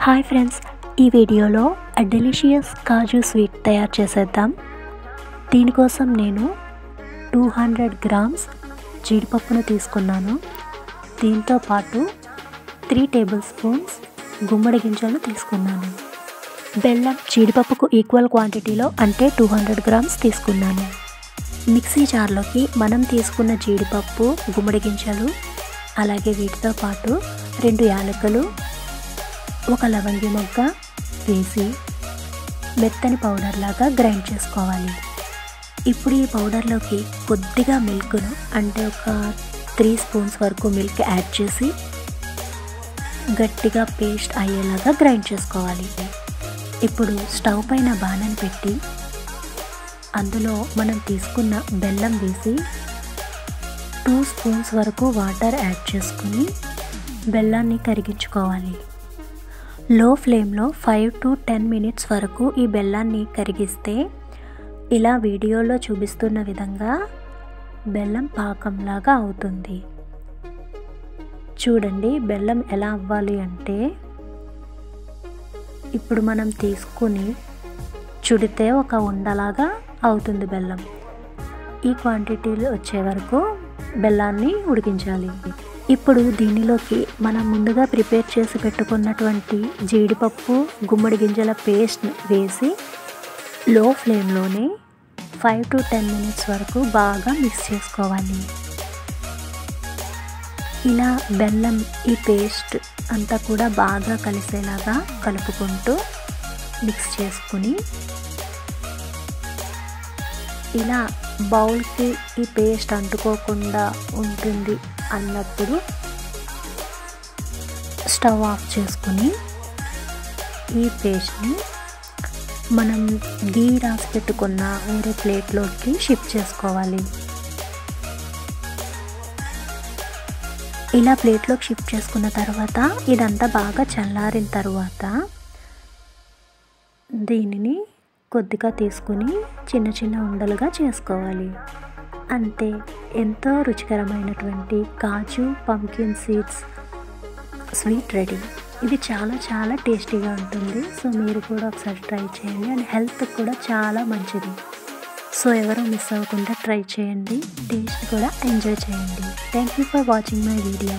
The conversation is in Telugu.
హాయ్ ఫ్రెండ్స్, ఈ వీడియోలో డెలిషియస్ కాజు స్వీట్ తయారు చేసేద్దాం. దీనికోసం నేను 200 గ్రామ్స్ జీడిపప్పును తీసుకున్నాను. దీంతో పాటు 3 టేబుల్ స్పూన్స్ గుమ్మడి గింజలు తీసుకున్నాను. బెల్లం జీడిపప్పుకు ఈక్వల్ క్వాంటిటీలో అంటే 200 గ్రామ్స్ తీసుకున్నాను. మిక్సీ జార్లోకి మనం తీసుకున్న జీడిపప్పు, గుమ్మడి గింజలు, అలాగే వీటితో పాటు 2 యాలకులు, ఒక లవంగి మొగ్గ వేసి మెత్తని పౌడర్ లాగా గ్రైండ్ చేసుకోవాలి. ఇప్పుడు ఈ పౌడర్లోకి కొద్దిగా మిల్క్ను అంటే ఒక 3 స్పూన్స్ వరకు మిల్క్ యాడ్ చేసి గట్టిగా పేస్ట్ అయ్యేలాగా గ్రైండ్ చేసుకోవాలి. ఇప్పుడు స్టవ్ పైన బాణని పెట్టి అందులో మనం తీసుకున్న బెల్లం వేసి 2 స్పూన్స్ వరకు వాటర్ యాడ్ చేసుకుని బెల్లాన్ని కరిగించుకోవాలి. లో ఫ్లేమ్లో 5 to 10 మినిట్స్ వరకు ఈ బెల్లాన్ని కరిగిస్తే ఇలా వీడియోలో చూపిస్తున్న విధంగా బెల్లం పాకంలాగా అవుతుంది. చూడండి బెల్లం ఎలా అవ్వాలి అంటే ఇప్పుడు మనం తీసుకుని చుడితే ఒక ఉండలాగా అవుతుంది బెల్లం. ఈ క్వాంటిటీలో వచ్చే వరకు బెల్లాన్ని ఉడికించాలి. ఇప్పుడు దీనిలోకి మనం ముందుగా ప్రిపేర్ చేసి పెట్టుకున్నటువంటి జీడిపప్పు, గుమ్మడి గింజల పేస్ట్ని వేసి లో ఫ్లేమ్లోనే 5 to 10 మినిట్స్ వరకు బాగా మిక్స్ చేసుకోవాలి. ఇలా బెల్లం ఈ పేస్ట్ అంతా కూడా బాగా కలిసేలాగా కలుపుకుంటూ మిక్స్ చేసుకుని ఇలా బౌల్కి ఈ పేస్ట్ అంటుకోకుండా ఉంటుంది అన్నప్పుడు స్టవ్ ఆఫ్ చేసుకుని ఈ పేస్ట్ని మనం గీ రాసి పెట్టుకున్న వేరే ప్లేట్లోకి షిఫ్ట్ చేసుకోవాలి. ఇలా ప్లేట్లోకి షిఫ్ట్ చేసుకున్న తర్వాత ఇదంతా బాగా చల్లారిన తర్వాత దీనిని కొద్దిగా తీసుకుని చిన్న చిన్న ఉండలుగా చేసుకోవాలి. అంతే, ఎంతో రుచికరమైనటువంటి కాజు పంకిన్ సీడ్స్ స్వీట్ రెడీ. ఇది చాలా టేస్టీగా ఉంటుంది. సో మీరు కూడా ఒకసారి ట్రై చేయండి. అండ్ హెల్త్ కూడా చాలా మంచిది. సో ఎవరు మిస్ అవ్వకుండా ట్రై చేయండి. టేస్ట్ కూడా ఎంజాయ్ చేయండి. Thank you for watching my video.